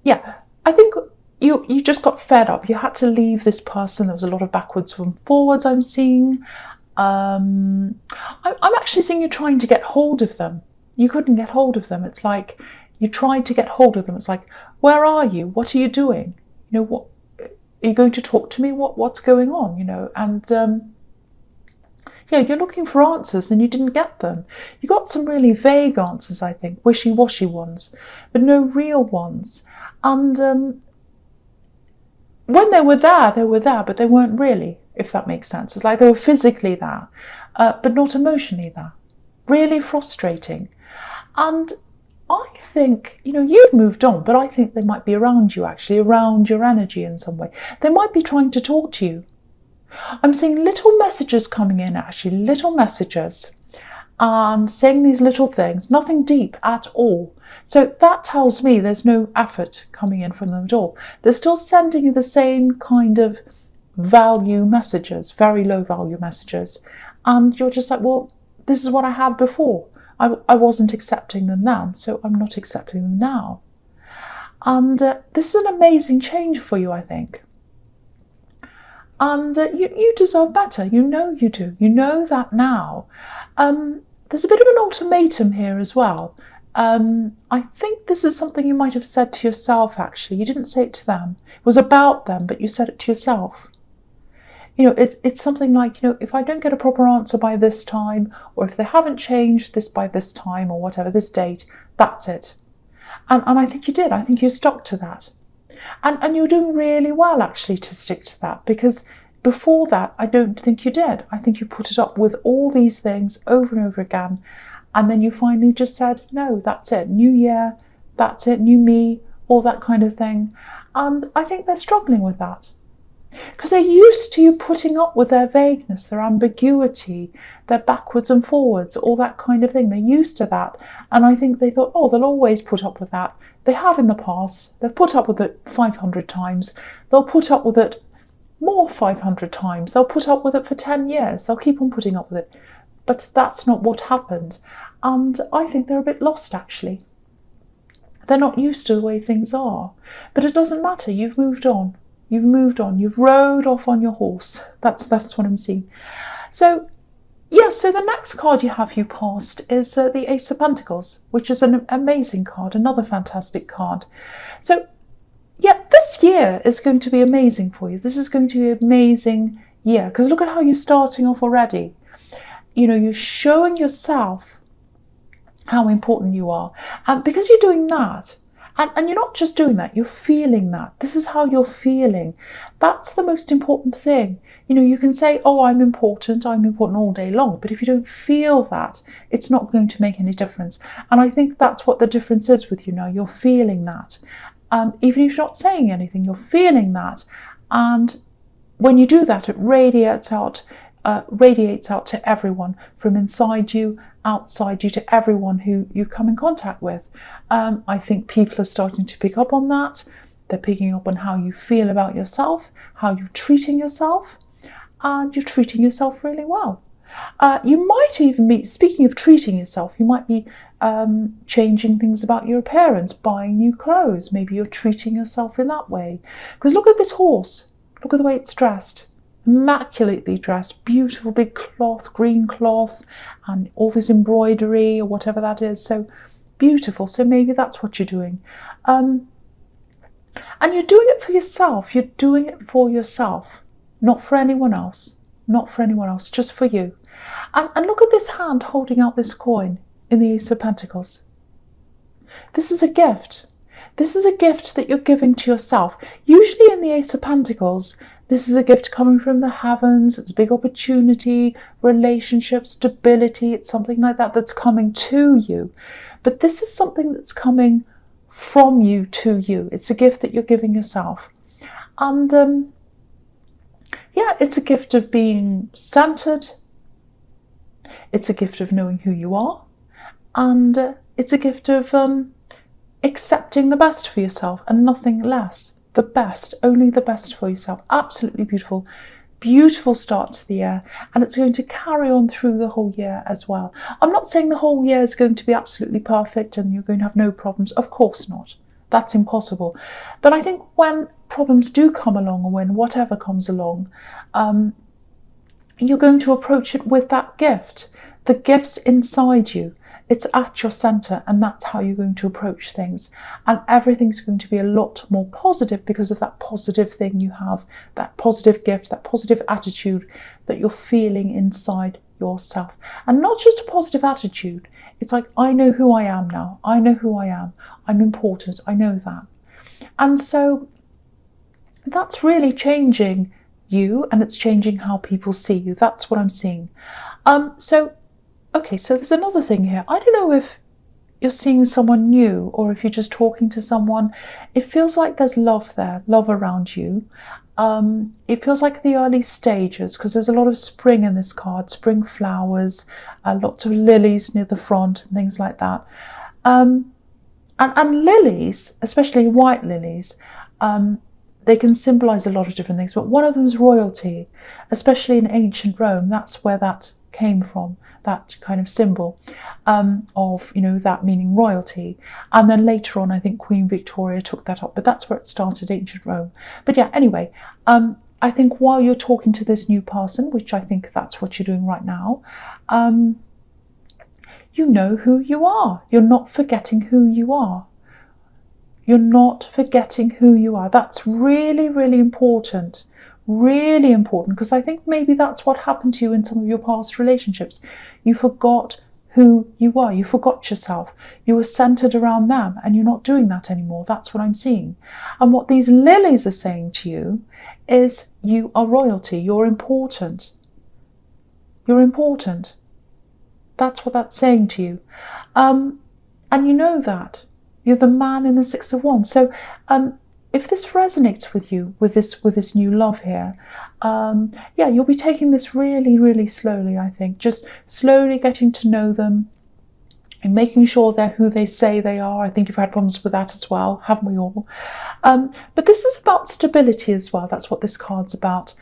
yeah, I think you just got fed up. You had to leave this person. There was a lot of backwards and forwards I'm seeing. I'm actually seeing you trying to get hold of them. You couldn't get hold of them. It's like you tried to get hold of them. It's like, where are you? What are you doing? You know, what are you going to talk to me? What's going on? You know, and yeah, you're looking for answers and you didn't get them. You got some really vague answers, I think, wishy-washy ones, but no real ones. And when they were there, but they weren't really, if that makes sense. It's like they were physically there, but not emotionally there. Really frustrating. And I think, you know, you've moved on, but I think they might be around you, actually, around your energy in some way. They might be trying to talk to you. I'm seeing little messages coming in, actually, little messages, and saying these little things, nothing deep at all. So that tells me there's no effort coming in from them at all. They're still sending you the same kind of value messages, very low value messages. And you're just like, well, this is what I had before. I wasn't accepting them then, so I'm not accepting them now. And this is an amazing change for you, I think. And you deserve better. You know you do. You know that now. There's a bit of an ultimatum here as well. I think this is something you might have said to yourself, actually. You didn't say it to them. It was about them, but you said it to yourself. You know, it's something like, you know, if I don't get a proper answer by this time, or if they haven't changed this by this time, or whatever, this date, that's it. And I think you did. I think you stuck to that. And you're doing really well, actually, to stick to that, because before that, I don't think you did. I think you put it up with all these things over and over again, and then you finally just said, no, that's it, new year, that's it, new me, all that kind of thing. And I think they're struggling with that, because they're used to you putting up with their vagueness, their ambiguity, their backwards and forwards, all that kind of thing. They're used to that. And I think they thought, oh, they'll always put up with that. They have in the past. They've put up with it 500 times. They'll put up with it more 500 times. They'll put up with it for 10 years. They'll keep on putting up with it. But that's not what happened. And I think they're a bit lost, actually. They're not used to the way things are. But it doesn't matter. You've moved on. You've moved on. You've rode off on your horse. That's what I'm seeing. So, yeah, so the next card you have you passed is the Ace of Pentacles, which is an amazing card, another fantastic card. So, yeah, this year is going to be amazing for you. This is going to be an amazing year, because look at how you're starting off already. You know, you're showing yourself how important you are. And because you're doing that, and you're not just doing that, you're feeling that. This is how you're feeling. That's the most important thing. You know, you can say, oh, I'm important all day long. But if you don't feel that, it's not going to make any difference. And I think that's what the difference is with you now. You're feeling that. Even if you're not saying anything, you're feeling that. And when you do that, it radiates out to everyone, from inside you, outside you, to everyone who you come in contact with. I think people are starting to pick up on that. They're picking up on how you feel about yourself, how you're treating yourself, and you're treating yourself really well. You might even be, speaking of treating yourself, you might be changing things about your appearance, buying new clothes. Maybe you're treating yourself in that way. Because look at this horse. Look at the way it's dressed. Immaculately dressed, beautiful big cloth, green cloth, and all this embroidery or whatever that is. So beautiful. So maybe that's what you're doing. And you're doing it for yourself. You're doing it for yourself, not for anyone else. Not for anyone else, just for you. And look at this hand holding out this coin in the Ace of Pentacles. This is a gift. This is a gift that you're giving to yourself. Usually in the Ace of Pentacles, this is a gift coming from the heavens. It's a big opportunity, relationship, stability. It's something like that that's coming to you. But this is something that's coming from you to you. It's a gift that you're giving yourself. And yeah, it's a gift of being centered. It's a gift of knowing who you are. And it's a gift of accepting the best for yourself and nothing less. The best, only the best for yourself. Absolutely beautiful. Beautiful start to the year. And it's going to carry on through the whole year as well. I'm not saying the whole year is going to be absolutely perfect and you're going to have no problems. Of course not. That's impossible. But I think when problems do come along, or when whatever comes along, you're going to approach it with that gift. The gift's inside you. It's at your center, and that's how you're going to approach things. And everything's going to be a lot more positive because of that positive thing you have, that positive gift, that positive attitude that you're feeling inside yourself. And not just a positive attitude. It's like, I know who I am now. I know who I am. I'm important. I know that. And so that's really changing you, and it's changing how people see you. That's what I'm seeing. Okay, so there's another thing here. I don't know if you're seeing someone new or if you're just talking to someone. It feels like there's love there, love around you. It feels like the early stages, because there's a lot of spring in this card, spring flowers, lots of lilies near the front and things like that. And lilies, especially white lilies, they can symbolize a lot of different things, but one of them is royalty, especially in ancient Rome. That's where that came from, that kind of symbol of, that meaning royalty. And then later on, I think Queen Victoria took that up, but that's where it started, ancient Rome. But yeah, anyway, I think while you're talking to this new person, which I think that's what you're doing right now, you know who you are. You're not forgetting who you are. You're not forgetting who you are. That's really, really important. Really important, because I think maybe that's what happened to you in some of your past relationships. You forgot who you are. You forgot yourself. You were centered around them, and you're not doing that anymore. That's what I'm seeing. And what these lilies are saying to you is you are royalty. You're important. You're important. That's what that's saying to you. And you know that. You're the man in the Six of Wands. So if this resonates with you, with this new love here, yeah, you'll be taking this really, really slowly, I think. Just slowly getting to know them and making sure they're who they say they are. I think you've had problems with that as well, haven't we all? But this is about stability as well. That's what this card's about,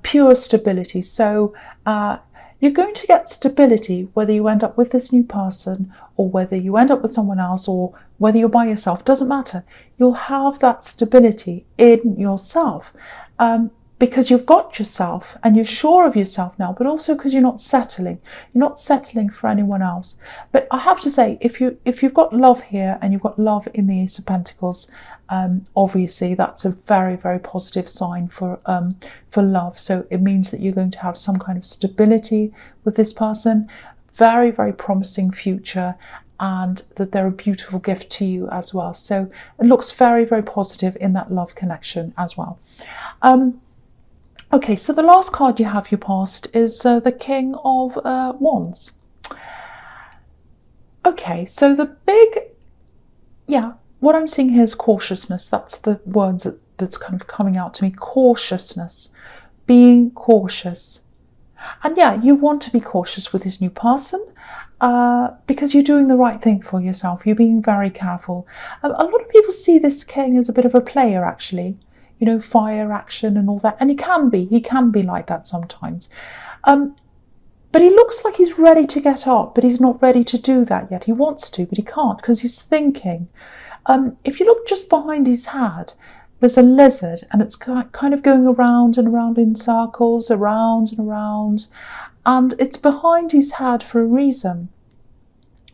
pure stability. So you're going to get stability whether you end up with this new person or whether you end up with someone else or whether you're by yourself. Doesn't matter. You'll have that stability in yourself because you've got yourself and you're sure of yourself now, but also because you're not settling. You're not settling for anyone else. But I have to say, if you've got love here and you've got love in the Ace of Pentacles, obviously that's a very, very positive sign for love. So it means that you're going to have some kind of stability with this person, very, very promising future, and that they're a beautiful gift to you as well. So it looks very, very positive in that love connection as well. Okay, so the last card you have, your past, is the King of Wands. Okay, so the big, what I'm seeing here is cautiousness. That's the words that's kind of coming out to me. Cautiousness, being cautious. And yeah, you want to be cautious with this new person because you're doing the right thing for yourself. You're being very careful. A lot of people see this king as a bit of a player, actually. Fire action and all that. And he can be like that sometimes. But he looks like he's ready to get up, but he's not ready to do that yet. He wants to, but he can't because he's thinking. If you look just behind his head, there's a lizard and it's kind of going around and around in circles, around and around. And it's behind his head for a reason.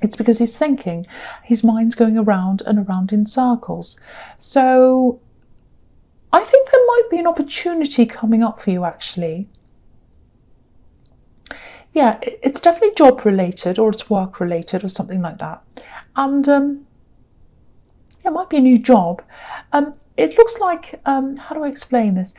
It's because he's thinking. His mind's going around and around in circles. So I think there might be an opportunity coming up for you, actually. Yeah, it's definitely job related or it's work related or something like that. And it might be a new job. It looks like, how do I explain this?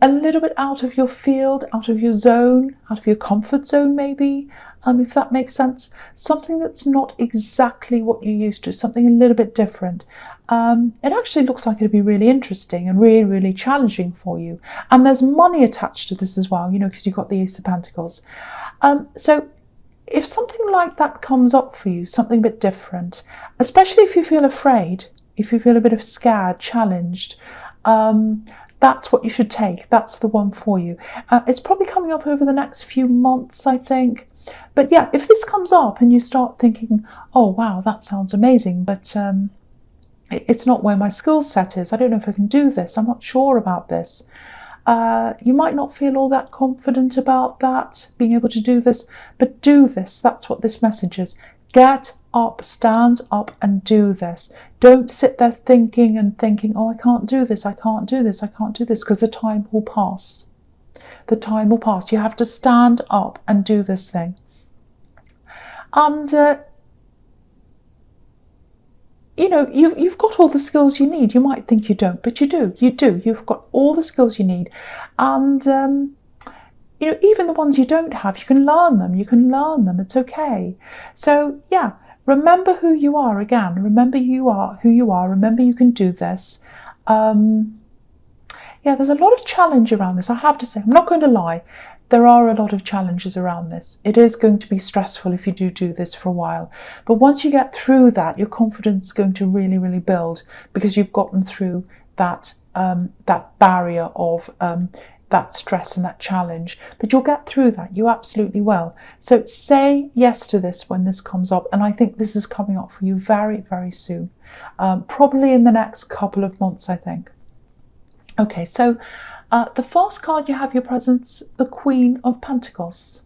A little bit out of your field, out of your zone, out of your comfort zone maybe, if that makes sense. Something that's not exactly what you're used to, something a little bit different. It actually looks like it'd be really interesting and really, really challenging for you. And there's money attached to this as well, because you've got the Ace of Pentacles. So if something like that comes up for you, something a bit different, especially if you feel afraid, if you feel a bit of scared, challenged, that's what you should take. That's the one for you. It's probably coming up over the next few months, I think. But yeah, if this comes up and you start thinking, oh, wow, that sounds amazing, but It's not where my skill set is. I don't know if I can do this. I'm not sure about this. You might not feel all that confident about that, being able to do this, but do this. That's what this message is. Get up, stand up and do this. Don't sit there thinking, oh, I can't do this, I can't do this, I can't do this, because the time will pass. The time will pass. You have to stand up and do this thing. And you know, you've got all the skills you need. You might think you don't, but you do. You do. You've got all the skills you need. And, you know, even the ones you don't have, you can learn them. You can learn them. It's okay. So, yeah, remember who you are again. Remember you are who you are. Remember you can do this. Yeah, there's a lot of challenge around this, I have to say. I'm not going to lie. There are a lot of challenges around this. It is going to be stressful if you do this for a while. But once you get through that, your confidence is going to really, really build, because you've gotten through that, that barrier of that stress and that challenge. But you'll get through that. You absolutely will. So say yes to this when this comes up. And I think this is coming up for you very, very soon. Probably in the next couple of months, I think. Okay, so the first card you have your presence, the Queen of Pentacles.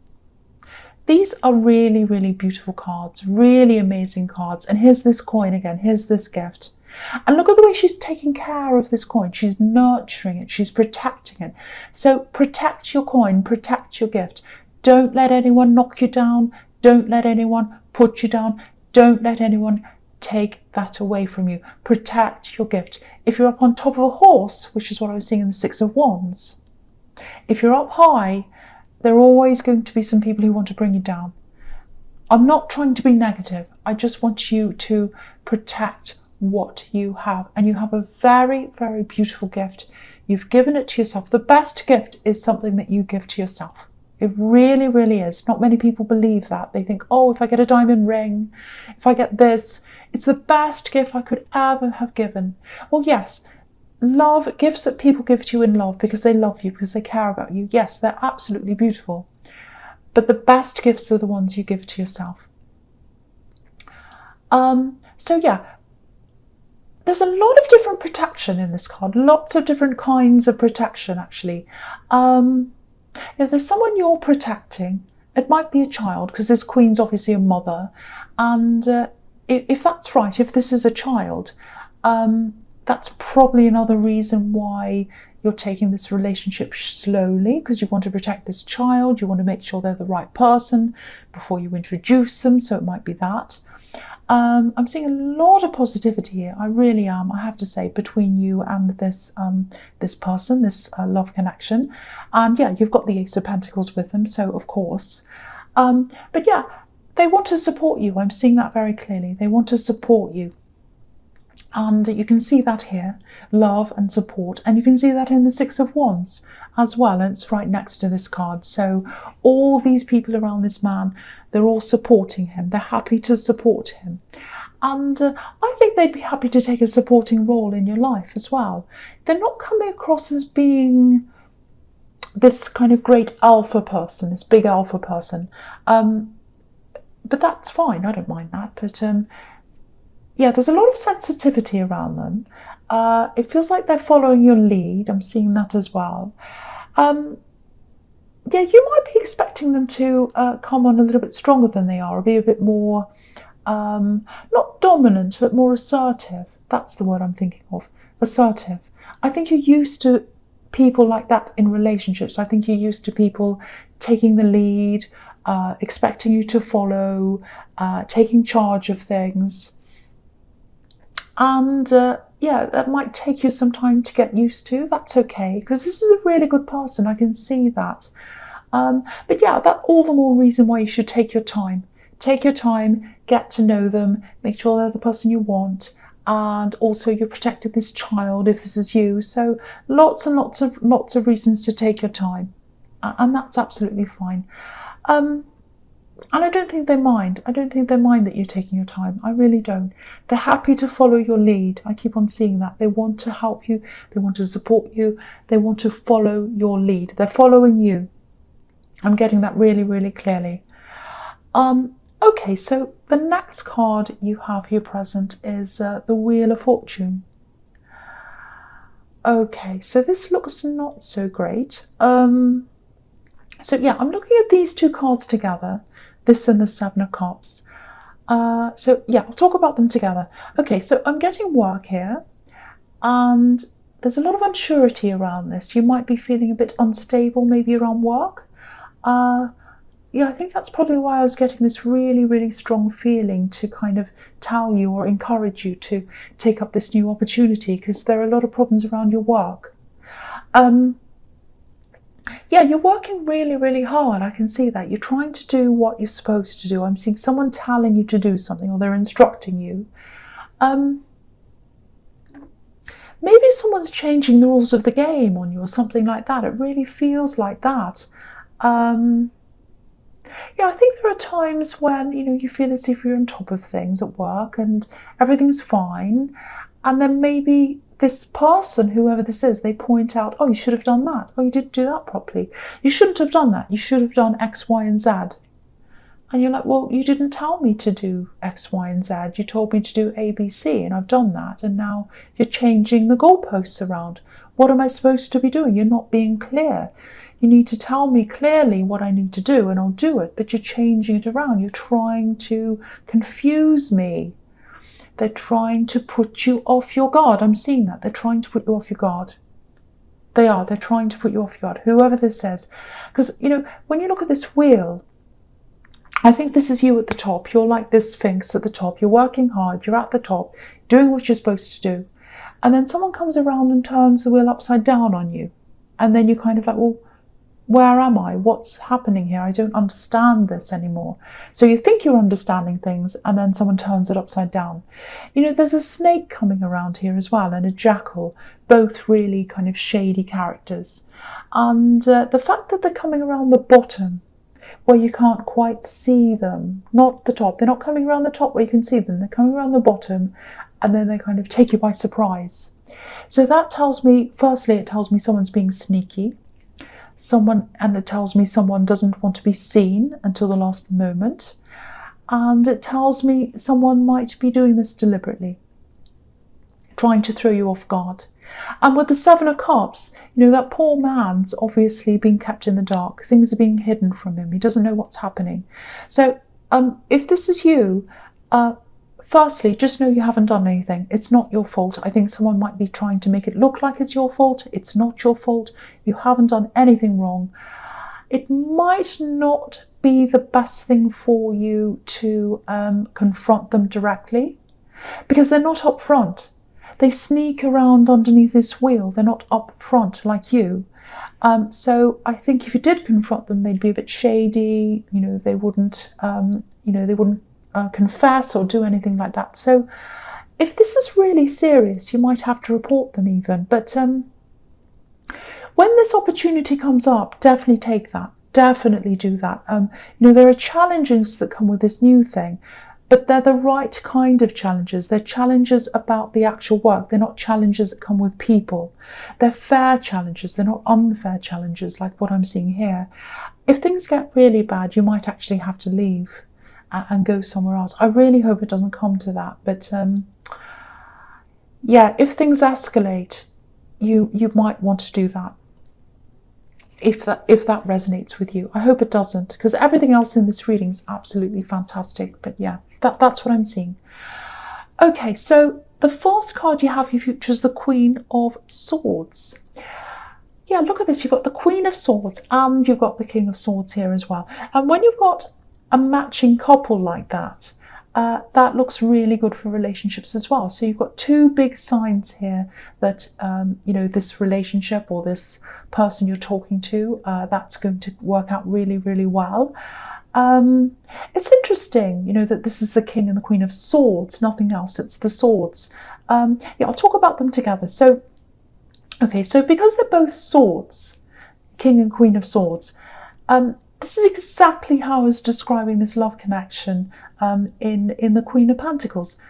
These are really, really beautiful cards, really amazing cards. And here's this coin again, here's this gift. And look at the way she's taking care of this coin. She's nurturing it, she's protecting it. So protect your coin, protect your gift. Don't let anyone knock you down. Don't let anyone put you down. Don't let anyone take that away from you. Protect your gift. If you're up on top of a horse, which is what I was seeing in the Six of Wands, if you're up high, there are always going to be some people who want to bring you down. I'm not trying to be negative. I just want you to protect what you have. And you have a very, very beautiful gift. You've given it to yourself. The best gift is something that you give to yourself. It really, really is. Not many people believe that. They think, oh, if I get a diamond ring, if I get this, it's the best gift I could ever have given. Well, yes, love, gifts that people give to you in love because they love you, because they care about you. Yes, they're absolutely beautiful. But the best gifts are the ones you give to yourself. So yeah, there's a lot of different protection in this card. Lots of different kinds of protection, actually. If there's someone you're protecting, it might be a child, because this Queen's obviously a mother. And if that's right, if this is a child, that's probably another reason why you're taking this relationship slowly, because you want to protect this child. You want to make sure they're the right person before you introduce them. So it might be that. I'm seeing a lot of positivity here. I really am, I have to say, between you and this this person, this love connection. And yeah, you've got the Ace of Pentacles with them, so of course. But yeah, they want to support you. I'm seeing that very clearly. They want to support you. And you can see that here, love and support. And you can see that in the Six of Wands as well. And it's right next to this card. So all these people around this man, they're all supporting him. They're happy to support him. And I think they'd be happy to take a supporting role in your life as well. They're not coming across as being this kind of great alpha person, this big alpha person. But that's fine. I don't mind that. But yeah, there's a lot of sensitivity around them. It feels like they're following your lead. I'm seeing that as well. Yeah, you might be expecting them to come on a little bit stronger than they are, or be a bit more, not dominant, but more assertive. That's the word I'm thinking of, assertive. I think you're used to people like that in relationships. I think you're used to people taking the lead, expecting you to follow, taking charge of things. And yeah, that might take you some time to get used to. That's okay, because this is a really good person. I can see that. But yeah, that's all the more reason why you should take your time. Take your time, get to know them, make sure they're the person you want. And also you're protecting this child if this is you. So lots and lots of reasons to take your time. And that's absolutely fine. And I don't think they mind. I don't think they mind that you're taking your time. I really don't. They're happy to follow your lead. I keep on seeing that. They want to help you. They want to support you. They want to follow your lead. They're following you. I'm getting that really, really clearly. Okay, so the next card you have here present is the Wheel of Fortune. Okay, so this looks not so great. So yeah, I'm looking at these two cards together, this and the Seven of Cups. So yeah, I'll talk about them together. Okay, so I'm getting work here, and there's a lot of unsurety around this. You might be feeling a bit unstable, maybe around work. Yeah, I think that's probably why I was getting this really, really strong feeling to kind of tell you or encourage you to take up this new opportunity, because there are a lot of problems around your work. Yeah, you're working really, really hard. I can see that. You're trying to do what you're supposed to do. I'm seeing someone telling you to do something, or they're instructing you. Maybe someone's changing the rules of the game on you or something like that. It really feels like that. Yeah, I think there are times when, you feel as if you're on top of things at work and everything's fine. And then maybe this person, whoever this is, they point out, oh, you should have done that. Oh, you didn't do that properly. You shouldn't have done that. You should have done X, Y, and Z. And you're like, well, you didn't tell me to do X, Y, and Z. You told me to do A, B, C, and I've done that. And now you're changing the goalposts around. What am I supposed to be doing? You're not being clear. You need to tell me clearly what I need to do, and I'll do it. But you're changing it around. You're trying to confuse me. They're trying to put you off your guard. I'm seeing that. They're trying to put you off your guard. They are. They're trying to put you off your guard, whoever this is. Because, when you look at this wheel, I think this is you at the top. You're like this Sphinx at the top. You're working hard. You're at the top, doing what you're supposed to do. And then someone comes around and turns the wheel upside down on you. And then you're kind of like, well, where am I? What's happening here? I don't understand this anymore. So you think you're understanding things, and then someone turns it upside down. There's a snake coming around here as well, and a jackal, both really kind of shady characters. And the fact that they're coming around the bottom, where you can't quite see them, not the top. They're not coming around the top where you can see them. They're coming around the bottom, and then they kind of take you by surprise. So that tells me, firstly, it tells me someone's being sneaky. And it tells me someone doesn't want to be seen until the last moment. And it tells me someone might be doing this deliberately, trying to throw you off guard. And with the Seven of Cups, that poor man's obviously being kept in the dark. Things are being hidden from him. He doesn't know what's happening. So if this is you, firstly, just know you haven't done anything. It's not your fault. I think someone might be trying to make it look like it's your fault. It's not your fault. You haven't done anything wrong. It might not be the best thing for you to confront them directly, because they're not up front. They sneak around underneath this wheel. They're not up front like you. So I think if you did confront them, they'd be a bit shady. They wouldn't. They wouldn't confess or do anything like that. So if this is really serious, you might have to report them even. But when this opportunity comes up, definitely take that. Definitely do that. There are challenges that come with this new thing, but they're the right kind of challenges. They're challenges about the actual work. They're not challenges that come with people. They're fair challenges. They're not unfair challenges like what I'm seeing here. If things get really bad, you might actually have to leave and go somewhere else. I really hope it doesn't come to that. But yeah, if things escalate, you might want to do that. If that resonates with you. I hope it doesn't, because everything else in this reading is absolutely fantastic. But yeah, that's what I'm seeing. Okay, so the first card you have for your future is the Queen of Swords. Yeah, look at this. You've got the Queen of Swords and you've got the King of Swords here as well. And when you've got a matching couple like that, that looks really good for relationships as well. So you've got two big signs here that, this relationship or this person you're talking to, that's going to work out really, really well. It's interesting, that this is the King and the Queen of Swords, nothing else, it's the swords. Yeah, I'll talk about them together. So, okay, so because they're both swords, King and Queen of Swords, this is exactly how I was describing this love connection in the Queen of Pentacles.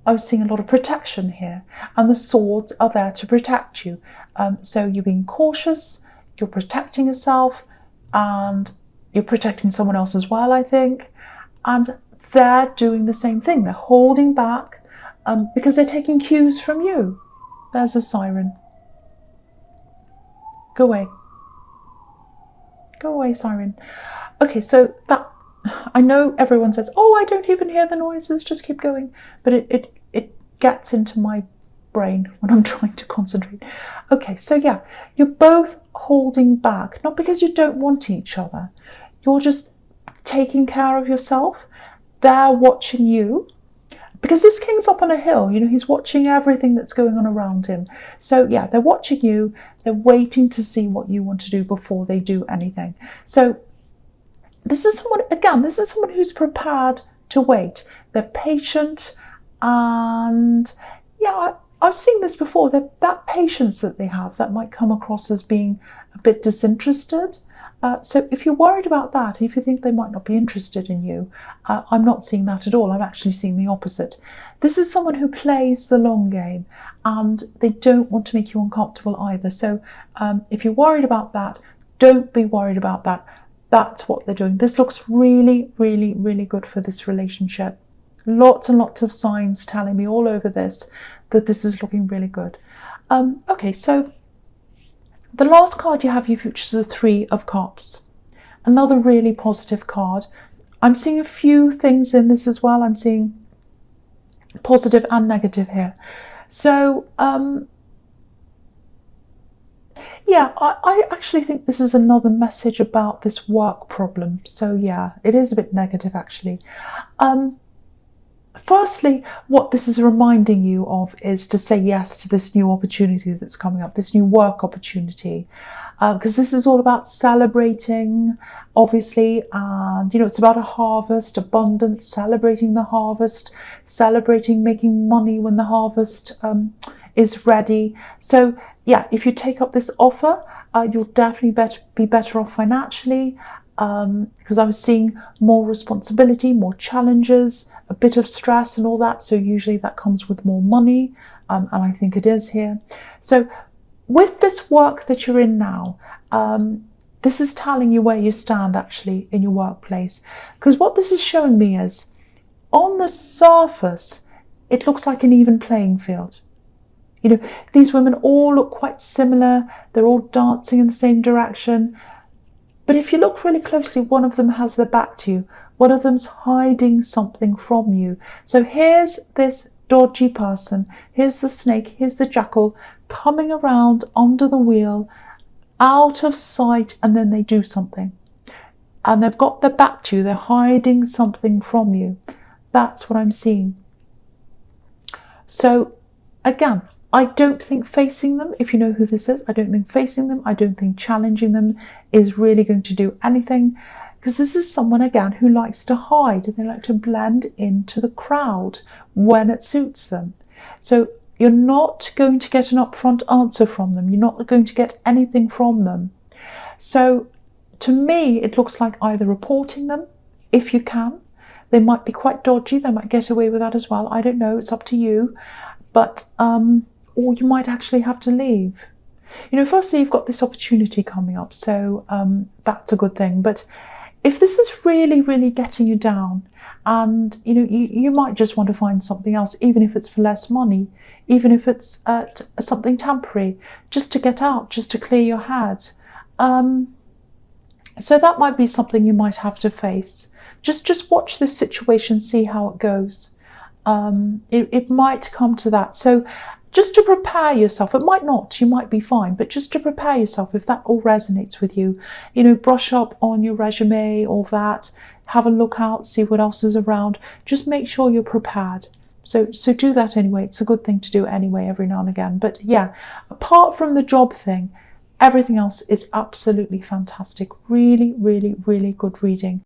I was seeing a lot of protection here, and the swords are there to protect you. So you're being cautious, you're protecting yourself, and you're protecting someone else as well, I think. and they're doing the same thing. They're holding back because they're taking cues from you. There's a siren. Go away. Go away, siren. Okay, so that, I know everyone says, oh, I don't even hear the noises, just keep going. But it gets into my brain when I'm trying to concentrate. Okay, so yeah, you're both holding back, not because you don't want each other. You're just taking care of yourself. They're watching you. Because this king's up on a hill, you know, he's watching everything that's going on around him. So yeah, they're watching you. They're waiting to see what you want to do before they do anything. So this is someone who's prepared to wait. They're patient, and yeah, I've seen this before. That patience that they have, that might come across as being a bit disinterested. So if you're worried about that, if you think they might not be interested in you, I'm not seeing that at all. I'm actually seeing the opposite. This is someone who plays the long game, and they don't want to make you uncomfortable either. So if you're worried about that, don't be worried about that. That's what they're doing. This looks really, really, really good for this relationship. Lots and lots of signs telling me all over this that this is looking really good. Okay, so the last card you have, you features the Three of Cups. Another really positive card. I'm seeing a few things in this as well. I'm seeing positive and negative here. So, yeah, I actually think this is another message about this work problem. So yeah, it is a bit negative actually. Firstly, what this is reminding you of is to say yes to this new opportunity that's coming up, this new work opportunity, because this is all about celebrating, obviously, and you know, it's about a harvest, abundance, celebrating the harvest, celebrating making money when the harvest is ready. So yeah, if you take up this offer, you'll definitely be better off financially, because I was seeing more responsibility, more challenges, a bit of stress and all that. So usually that comes with more money, and I think it is here. So with this work that you're in now, this is telling you where you stand actually in your workplace. Because what this is showing me is, on the surface, it looks like an even playing field. You know, these women all look quite similar. They're all dancing in the same direction. But if you look really closely, one of them has their back to you. One of them's hiding something from you. So here's this dodgy person. Here's the snake. Here's the jackal coming around under the wheel, out of sight, and then they do something. And they've got their back to you. They're hiding something from you. That's what I'm seeing. So again, I don't think facing them, if you know who this is, I don't think facing them, I don't think challenging them is really going to do anything, because this is someone, again, who likes to hide, and they like to blend into the crowd when it suits them. So you're not going to get an upfront answer from them. You're not going to get anything from them. So to me, it looks like either reporting them, if you can. They might be quite dodgy. They might get away with that as well. I don't know. It's up to you. But or you might actually have to leave. You know, firstly, you've got this opportunity coming up, so that's a good thing. But if this is really, really getting you down, and you know, you might just want to find something else, even if it's for less money, even if it's something temporary, just to get out, just to clear your head. So that might be something you might have to face. Just watch this situation, see how it goes. It might come to that. So just to prepare yourself, it might not, you might be fine, but just to prepare yourself, if that all resonates with you, you know, brush up on your resume, all that, have a look out, see what else is around, just make sure you're prepared. So do that anyway. It's a good thing to do anyway, every now and again. But yeah, apart from the job thing, everything else is absolutely fantastic. Really, really, really good reading.